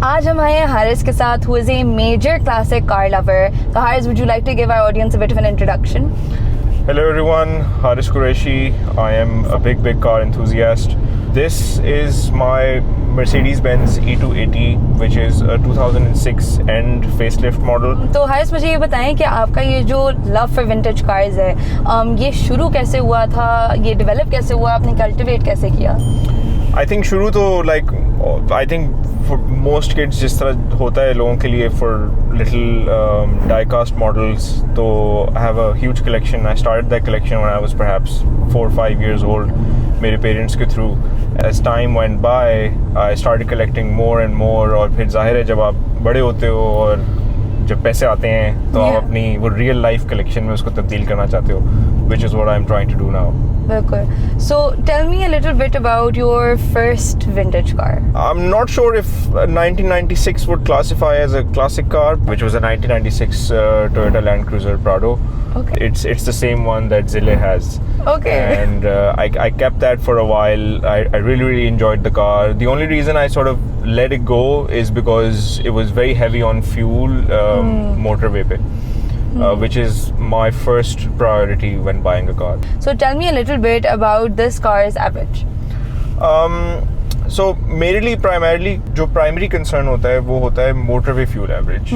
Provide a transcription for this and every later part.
आज हम आए हैं हारिस के साथ, who is a major classic car lover. So Haris, would you like to give our audience a bit of an introduction? Hello everyone, Haris Qureshi. I am a big car enthusiast. This is my Mercedes-Benz E280, which is a 2006 end facelift model. तो हारिस, मुझे ये बताएं कि आपका ये जो love for vintage cars है, ये शुरू कैसे हुआ था, ये डेवलप कैसे हुआ, आपने कल्टिवेट कैसे किया? I think शुरू तो I think for most kids जिस तरह होता है लोगों के लिए for little die-cast models, तो I have a huge collection. I started that collection when I was perhaps 4 or 5 years old, मेरे parents के through. As time went by, I started collecting more and more, और फिर जाहिर है जब आप बड़े होते हो और जब पैसे आते हैं तो आप अपनी वो रियल लाइफ कलेक्शन में उसको तब्दील करना चाहते हो, which is what I'm trying to do now. बिल्कुल. So tell me a little bit about your first vintage car. I'm not sure if 1996 would classify as a classic car, which was a 1996 Toyota Land Cruiser Prado. Okay. It's the same one that Zille has. Okay. And I kept that for a while. I really enjoyed the car. The only reason I sort of let it go is because it was very heavy on fuel, motorway pe. Which is my first priority when buying a car. So tell me a little bit about this car's average. So मेरे लिए primarily जो primary concern होता है वो होता है motorway fuel average.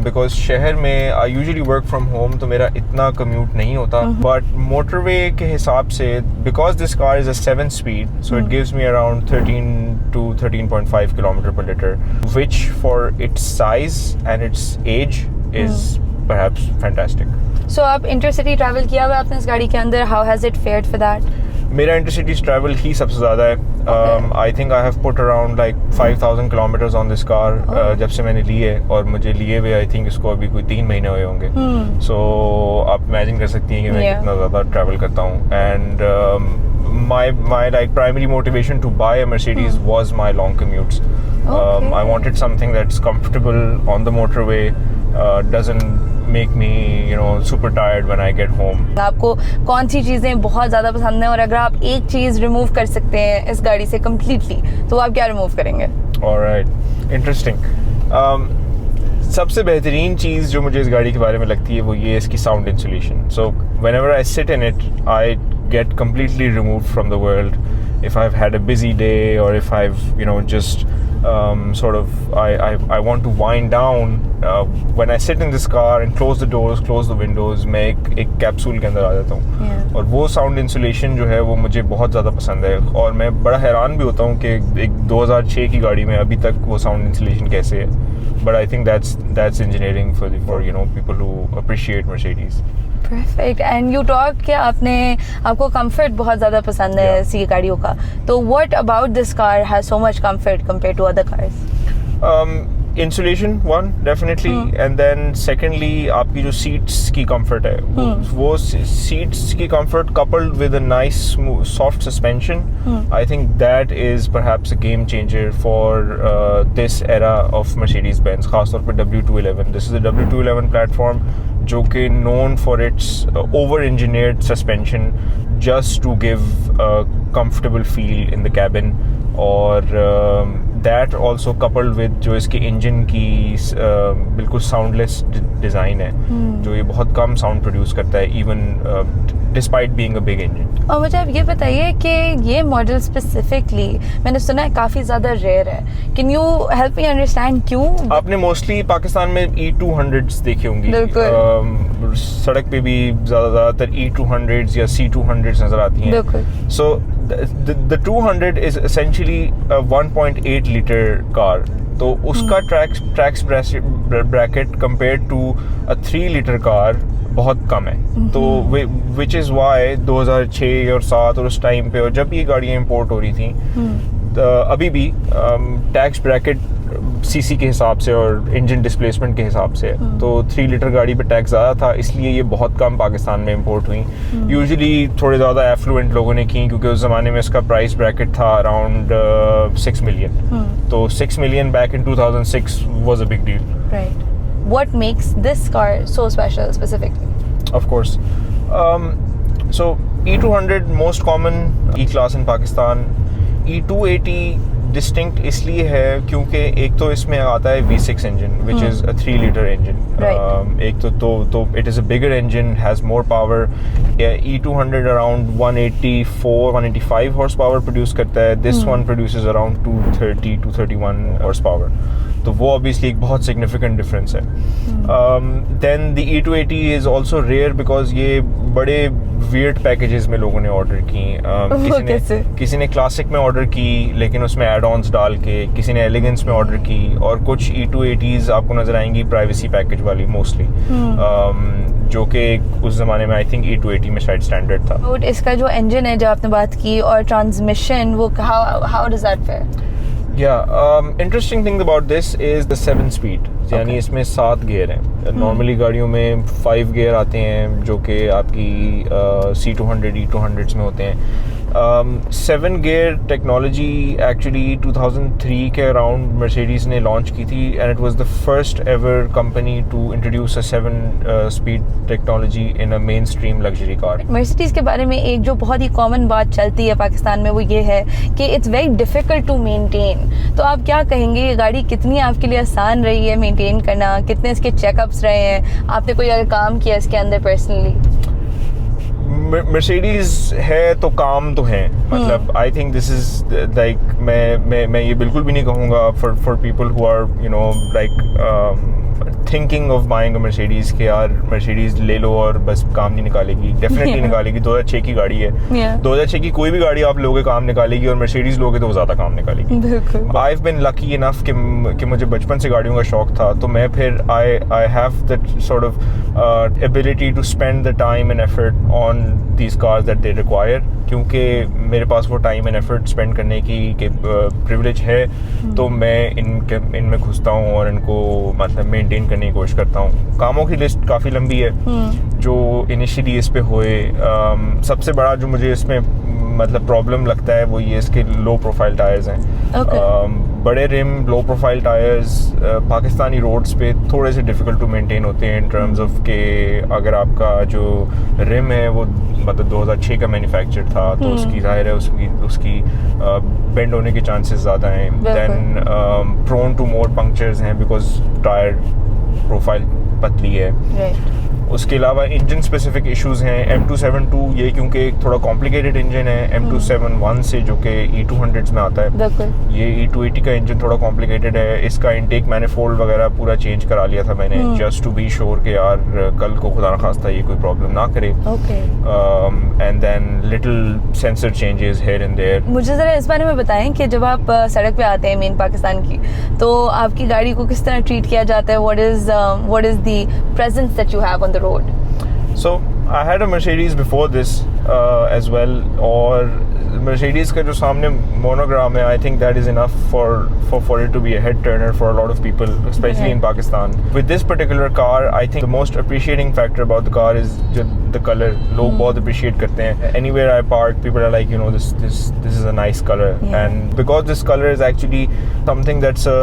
Because शहर में I usually work from home, तो मेरा इतना commute नहीं होता. But motorway के हिसाब से, because this car is a 7-speed, so it gives me around 13 to 13.5 kilometer per liter, which for its size and its age is perhaps fantastic. So आप intercity travel किया हुआ आपने इस गाड़ी के अंदर? How has it fared for that? मेरा intercity travel ही सबसे ज़्यादा है. I think I have put around like 5,000 kilometers on this car जब से मैंने ली है, और मुझे लिए हुए I think इसको अभी कोई 3 महीने हुए होंगे. So आप imagine कर सकती हैं कि मैं कितना ज़्यादा travel करता हूँ. And my like primary motivation to buy a Mercedes was my long commutes. I wanted something that's comfortable on the motorway, doesn't make me super tired when I get home. आपको कौन सी चीज़ें बहुत ज़्यादा पसंद है, और अगर आप एक चीज़ रिमूव कर सकते हैं इस गाड़ी से completely, तो आप क्या रिमूव करेंगे? Alright, interesting. सबसे बेहतरीन चीज़ जो मुझे इस गाड़ी के बारे में लगती है वो ये इसकी sound insulation. So whenever I sit in it, I get completely removed from the world. If I've had a busy day, or if I've just sort of I want to wind down, when I sit in this car and close the doors, close the windows, मैं एक capsule के अंदर आ जाता हूँ. और वो sound insulation जो है वो मुझे बहुत ज़्यादा पसंद है, और मैं बड़ा हैरान भी होता हूँ कि एक 2006 की गाड़ी में अभी तक वो साउंड इंसुलेशन कैसे है. But I think that's engineering for people who appreciate Mercedes. Perfect. And you talked कि आपको comfort बहुत ज़्यादा पसंद है इसी गाड़ियों का. तो what about this car has so much comfort compared to other cars? Insulation one definitely, and then secondly आपकी जो seats की comfort है, वो seats की comfort coupled with a nice smooth soft suspension, I think that is perhaps a game changer for this era of Mercedes-Benz, खासतौर पे W211. This is a W211 platform जो कि known for its over-engineered suspension just to give a comfortable feel in the cabin, और that also coupled with जो इसके engine की बिल्कुल soundless design है, जो ये बहुत कम साउंड प्रोड्यूस करता है even despite being a big engine. और मुझे आप ये बताइए कि ये मॉडल स्पेसिफिकली मैंने सुना है काफ़ी ज़्यादा रेयर है. Can you help me understand क्यों? आपने मोस्टली पाकिस्तान में E200s देखी होंगी. सड़क पे भी ज़्यादातर E200s या C200s नज़र आती हैं. So the 200 is essentially a 1.8 liter car. तो उसका tax bracket compared to a 3 litre car बहुत कम है. तो विच इज़ वाई 2006 और 7 और उस टाइम पे, और जब ये गाड़ियाँ इंपोर्ट हो रही थी, अभी भी टैक्स ब्रैकेट सीसी के हिसाब से और इंजन डिस्प्लेसमेंट के हिसाब से, तो 3 लीटर गाड़ी पे टैक्स ज़्यादा था, इसलिए ये बहुत कम पाकिस्तान में इंपोर्ट हुई. यूजुअली थोड़े ज़्यादा एफ्लुएंट लोगों ने की, क्योंकि उस ज़माने में इसका प्राइस ब्रैकेट था अराउंड 6 मिलियन. तो 6 million back in 2006 was a big deal. Right. What makes this car so special specifically? Of course. So E200 most common E-Class in Pakistan. E280 distinct इसलिए है क्योंकि एक तो इसमें आता है V6 engine which is a 3 litre engine. एक तो it is a bigger engine, has more power. E200 around 184-185 horsepower produce करता है, this one produces around 230-231 horsepower, तो वो ऑब्वियसली एक बहुत सिग्निफिकेंट डिफरेंस है। Then the E280 is also rare because ये बड़े वियर्ड पैकेजेस में लोगों ने ऑर्डर की। किसी ने क्लासिक में ऑर्डर की लेकिन उसमें एड ऑन्स डाल के, किसी ने एलिगेंस में ऑर्डर की, और कुछ E280s आपको नजर आएंगी प्राइवेसी पैकेज वाली मोस्टली, जो कि उस जमाने में आई थिंक E280 में शायद स्टैंडर्ड था। और इसका जो इंजन है जो आपने बात की और ट्रांसमिशन, वो how does that fair? Interesting thing about this is the 7 speed, यानी इसमें 7 गियर हैं। नॉर्मली गाड़ियों में 5 गियर आते हैं जो कि आपकी C200 E200s में होते हैं। 7 गियर टेक्नोलॉजी एक्चुअली 2003 के अराउंड मर्सिडीज़ ने लॉन्च की थी, and it was the first ever company to introduce a 7 speed technology in a mainstream luxury car. Mercedes के बारे में एक जो बहुत ही कॉमन बात चलती है पाकिस्तान में वो ये है कि it's very difficult to maintain. तो आप क्या कहेंगे, ये गाड़ी कितनी आपके लिए आसान रही है मेंटेन करना, कितने इसके चेकअप्स रहे हैं, आपने कोई अगर काम किया इसके अंदर पर्सनली? मर्सिडीज है तो काम तो है, मतलब I think this is like मैं ये बिल्कुल भी नहीं कहूँगा for people who are you know like thinking of buying a Mercedes के यार मर्सिडीज ले लो और बस काम नहीं निकालेगी। डेफिनेटली निकालेगी, 2006 की गाड़ी है। 2006 की कोई भी गाड़ी आप लोगे काम निकालेगी, और मर्सिडीज लोगे तो वो ज़्यादा काम निकालेगी। I have been lucky enough कि मुझे बचपन से गाड़ियों का शौक था, तो मैं फिर I have that sort of ability to spend the time and effort on these cars that they require, क्योंकि मेरे पास वो टाइम एंड एफर्ट स्पेंड करने की प्रिविलेज है, तो मैं इनमें घुसता हूँ और इनको मतलब मेंटेन करने की कोशिश करता हूँ। कामों की लिस्ट काफ़ी लंबी है जो इनिशियली इस पे हुए। सबसे बड़ा जो मुझे इसमें मतलब प्रॉब्लम लगता है वो ये इसके लो प्रोफाइल टायर्स हैं। बड़े rim, low profile tyres Pakistani roads पे थोड़े से डिफ़िकल्ट टू मेंटेन होते हैं इन टर्म्स ऑफ के अगर आपका जो रिम है वो मतलब 2006 का मैन्युफैक्चर था, तो उसकी ज़ाहिर है उसकी बेंड होने के चांसेस ज़्यादा हैं। Then prone to more punctures हैं बिकॉज टायर प्रोफाइल पतली है। उसके अलावा इंजन स्पेसिफिक इश्यूज हैं। M272 ये क्योंकि एक थोड़ा कॉम्प्लिकेटेड इंजन है M271 से जो कि E200s में आता है, ये E280 का इंजन थोड़ा कॉम्प्लिकेटेड है। इसका इनटेक मैनिफोल्ड वगैरह पूरा चेंज करा लिया था मैंने, जस्ट टू बी श्योर कि यार कल को खुदा न खास्ता ये कोई प्रॉब्लम ना करे। And then little sensor changes here and there. मुझे ज़रा इस बारे में बताएं कि जब आप सड़क पे आते हैं मेन पाकिस्तान की, तो आपकी गाड़ी को किस तरह ट्रीट किया जाता है? What is the presence that you have on the road? So I had a Mercedes before this as well, और Mercedes का जो सामने monogram है, I think that is enough for it to be a head turner for a lot of people, especially in Pakistan. With this particular car, I think the most appreciating factor about the car is the color. लोग बहुत appreciate करते हैं. Anywhere I park, people are like, you know, this is a nice color, and because this color is actually something that's a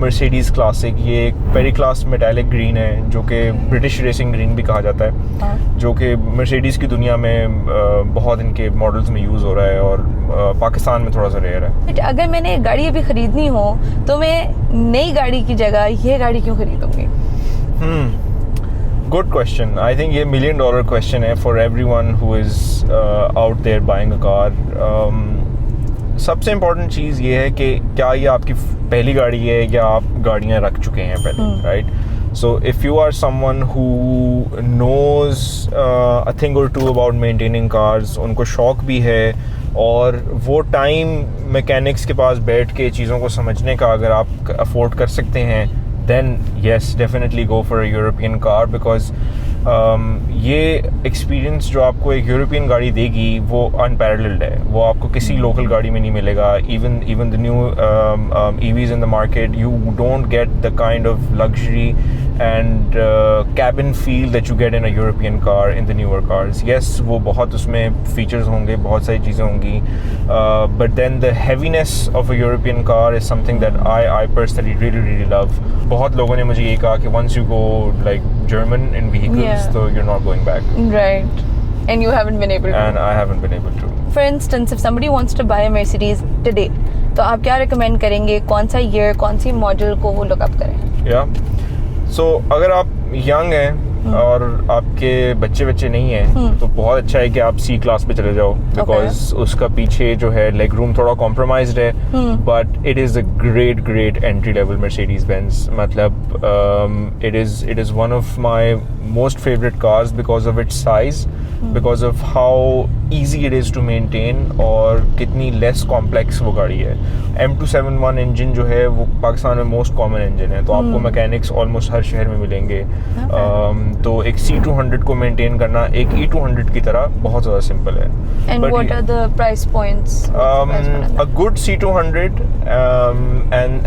Mercedes classic. ये एक Periclass metallic green है जो कि British racing green भी कहा जाता है, जो कि Mercedes की दुनिया में बहुत इनके मॉडल्स में यूज़ हो रहा है और पाकिस्तान में थोड़ा सा रेयर है। अगर मैंने गाड़ी अभी खरीदनी हो तो मैं नई गाड़ी की जगह ये गाड़ी क्यों खरीदूंगी? Good question. आई थिंक ये $1 million क्वेश्चन है for everyone who is out there buying a car. सबसे इम्पोर्टेंट चीज़ ये है कि क्या ये आपकी पहली गाड़ी है या आप गाड़ियाँ रख चुके हैं पहले, right? So if you are someone who knows a thing or two about maintaining cars, उनको शौक भी है और वो टाइम मैकेनिक्स के पास बैठ के चीज़ों को समझने का अगर आप अफोर्ड कर सकते हैं, then yes, definitely go for a European car because ये एक्सपीरियंस जो आपको एक यूरोपियन गाड़ी देगी वो अनपैरेलल्ड है, वो आपको किसी लोकल गाड़ी में नहीं मिलेगा। Even the new EVs in the market, you don't get the kind of luxury and cabin feel that you get in a European car in the newer cars. Yes, वो बहुत उसमें features होंगे, बहुत सारी चीज़ें होंगी, but then the heaviness of a European car is something that I personally really love. बहुत लोगों ने मुझे ये कहा कि once you go like German in vehicles, so you're not going back. Right. And you haven't been able to. And I haven't been able to. For instance, if somebody wants to buy a Mercedes today, तो आप क्या recommend करेंगे, कौन सा year, कौन सी model को वो lookup करें? या सो अगर आप यंग हैं और आपके बच्चे नहीं हैं तो बहुत अच्छा है कि आप सी क्लास पे चले जाओ, बिकॉज उसका पीछे जो है लेग रूम थोड़ा कॉम्प्रोमाइज्ड है, but it is a great entry level Mercedes Benz. मतलब it is one of my most favourite cars because of its size, because of how easy it is to maintain और कितनी less complex वो गाड़ी है. M271 engine जो है वो पाकिस्तान में मोस्ट कॉमन इंजन है, तो आपको मैकेनिक्स ऑलमोस्ट हर शहर में मिलेंगे. तो एक C200 को मेंटेन करना एक E200 की तरह बहुत ज़्यादा सिंपल है. And what are the price points? A good C200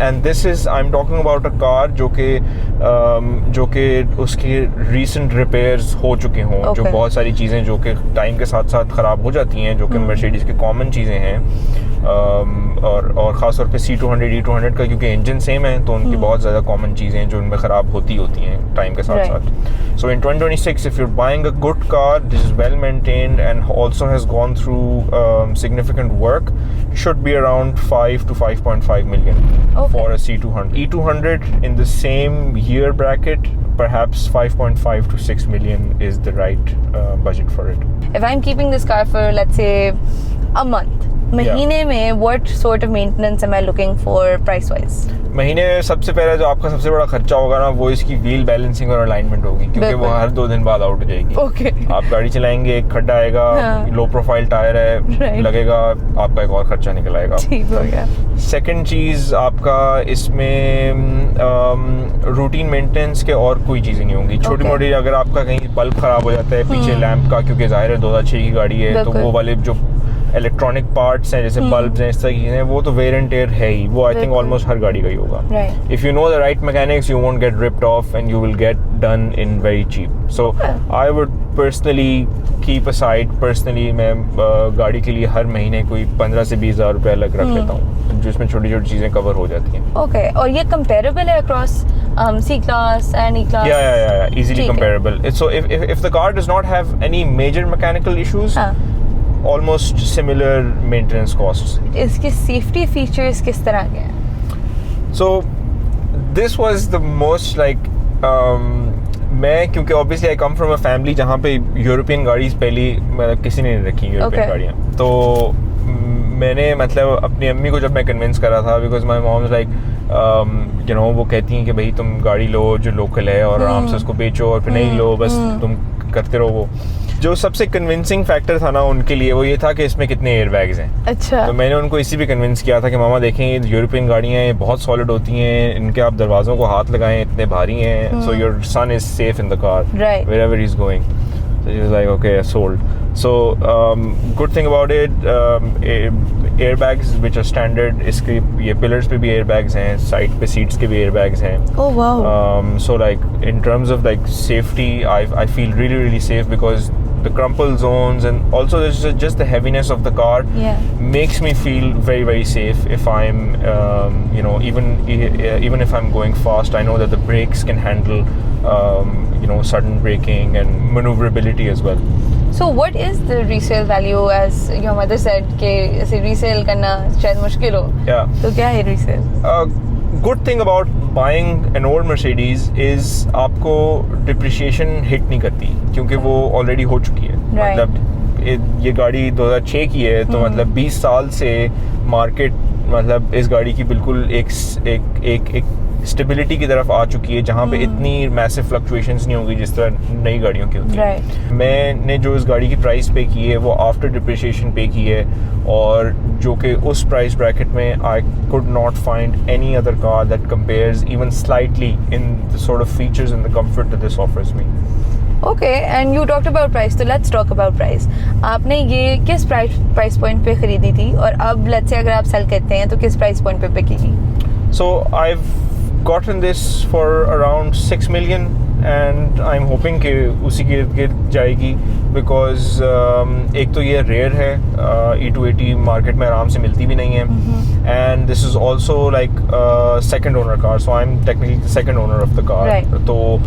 and this is I'm talking about a car जो कि उसकी recent repairs हो चुके हों, जो बहुत सारी चीज़ें जो कि टाइम के साथ साथ ख़राब हो जाती हैं, जो कि मर्सिडीज़ की कॉमन चीज़ें हैं. और ख़ास तौर पे C200 E200 का क्योंकि इंजन सेम है तो उनकी बहुत ज़्यादा कॉमन चीज़ें हैं जो उनमें ख़राब होती हैं टाइम के साथ साथ. So in 2026 if you're buying a good car, this is well maintained and also has gone through significant work, should be around 5 to 5.5 million for a C200. E200 in the same year bracket, perhaps 5.5 to 6 million is the right budget for it. If I'm keeping this car for let's say a month, महीने में what sort of maintenance am I looking for price wise? महीने सबसे पहले जो आपका सबसे बड़ा खर्चा होगा ना वो इसकी व्हील बैलेंसिंग और अलाइनमेंट होगी, क्योंकि वो हर 2 दिन बाद आउट हो जाएगी. आप गाड़ी चलाएंगे, एक खड्डा आएगा, लो प्रोफाइल टायर है, लगेगा, आपका एक और खर्चा निकल आएगा. सेकंड चीज़ आपका इसमें रूटीन मेंटेनेंस के और कोई चीज़ें नहीं होंगी. छोटी मोटी अगर आपका कहीं बल्ब खराब हो जाता है पीछे लैंप का, क्योंकि जाहिर है 2006 की गाड़ी है, तो वो वाले जो इलेक्ट्रॉनिक पार्ट्स हैं जैसे बल्ब्स हैं, इस तरह की चीज़ें, वो तो वेयर एंड टेयर है ही, वो आई थिंक ऑलमोस्ट हर गाड़ी का ही होगा. If you know the right mechanics you won't get ripped off and you will get done in very cheap. So I would personally keep aside, personally मैं गाड़ी के लिए हर महीने कोई 15 से 20 हज़ार रुपये अलग रख लेता हूँ, जिसमें छोटी छोटी चीज़ें कवर हो जाती हैं. ओके, और ये कंपेरेबल है across C class and E class? Yeah, easily comparable. So if the car does not have any major mechanical issues, almost similar maintenance costs. इसके safety features किस तरह के हैं? So this was the most like मैं क्योंकि obviously I come from a family जहाँ पे European गाड़ी पहली मतलब किसी ने नहीं रखी यूरोपियन गाड़ियाँ, तो मैंने मतलब अपनी अम्मी को जब मैं कन्विंस करा था, because my mom like you know वो कहती हैं कि भाई तुम गाड़ी लो जो लोकल है और आराम से उसको बेचो और फिर नहीं लो बस तुम करते रहो. वो जो सबसे कन्विंसिंग फैक्टर था ना उनके लिए वो ये था कि इसमें कितने एयर बैग्स हैं. अच्छा. तो मैंने उनको इसी भी कन्विंस किया था कि मामा देखें ये यूरोपियन गाड़ियाँ हैं, बहुत सॉलिड होती हैं, इनके आप दरवाज़ों को हाथ लगाएं, इतने भारी हैं, so your son is safe in the car wherever he is going. So she was like, okay, sold. So good thing about it, airbags which are standard. इसके ये pillars पे भी airbags हैं, side पे seats के भी airbags हैं. Oh wow. So like in terms of like safety, I feel really safe because the crumple zones and also there's just the heaviness of the car makes me feel very safe. If I'm you know even if I'm going fast, I know that the brakes can handle you know sudden braking and maneuverability as well. So what is the resale value, as your mother said कि इसे resale करना शायद मुश्किल हो? Yeah. तो क्या है resale? Good thing about buying an old Mercedes is आपको depreciation hit नहीं करती क्योंकि वो already हो चुकी है. मतलब ये गाड़ी 2006 की है तो मतलब 20 साल से मार्केट मतलब इस गाड़ी की बिल्कुल एक स्टेबिलिटी की तरफ आ चुकी है जहाँ पे इतनी मैसिव फ्लक्चुएशंस नहीं होंगी जिस तरह नई गाड़ियों की होती है. मैंने जो इस गाड़ी की प्राइस पे की है वो आफ्टर डिप्रिसिएशन पे की है और जो कि उस प्राइस ब्रैकेट में I could not find any other car that compares even slightly in the sort of features and the comfort that this offers me. Okay, and you talked about price, तो let's talk about price. आपने ये किस price point पे खरीदी थी और अब let's say अगर आप सेल करते हैं तो किस प्राइस पॉइंट पे बिकेगी? So I've gotten this for around 6 million and I'm hoping कि उसी के गिर जाएगी because एक तो ये रेयर है, E280 मार्केट में आराम से मिलती भी नहीं है and this is also like second owner car, so I'm technically the second owner of the car. तो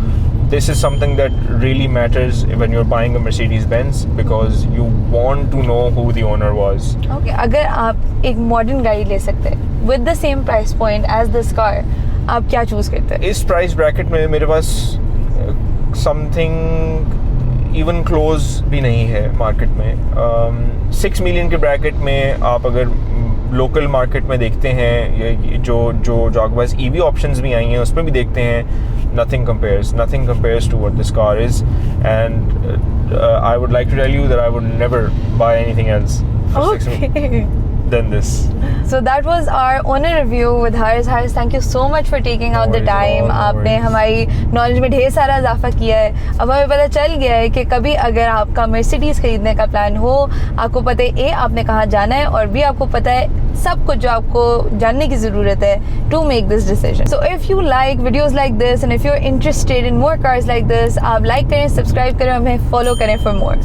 this is something that really matters when you're buying a Mercedes-Benz because you want to know who the owner was. Okay, अगर आप एक modern गाड़ी ले सकते हैं with the same price point as this car, आप क्या चूज करते हैं? इस प्राइस ब्रैकेट में मेरे पास समथिंग इवन क्लोज भी नहीं है मार्केट में। 6 मिलियन के ब्रैकेट में आप अगर लोकल मार्केट में देखते हैं, जो आपके पास EV ऑप्शंस भी आई हैं उसमें भी देखते हैं, nothing compares to what this car is, and I would like to tell you that I would never buy anything else for 6 million than this. So that was our owner review with Haris. Haris, thank you so much for taking out the time. आपने हमारी knowledge में ढेर सारा इजाफा किया है। अब हमें पता चल गया है कि कभी अगर आपका मर्सिडीज खरीदने का प्लान हो, आपको पता है आपने कहाँ जाना है, और भी आपको पता है सब कुछ जो आपको जानने की ज़रूरत है to make this decision. So if you like videos like this and if you're interested in more cars like this, आप like करें, सब्सक्राइब करें, हमें फॉलो करें for more.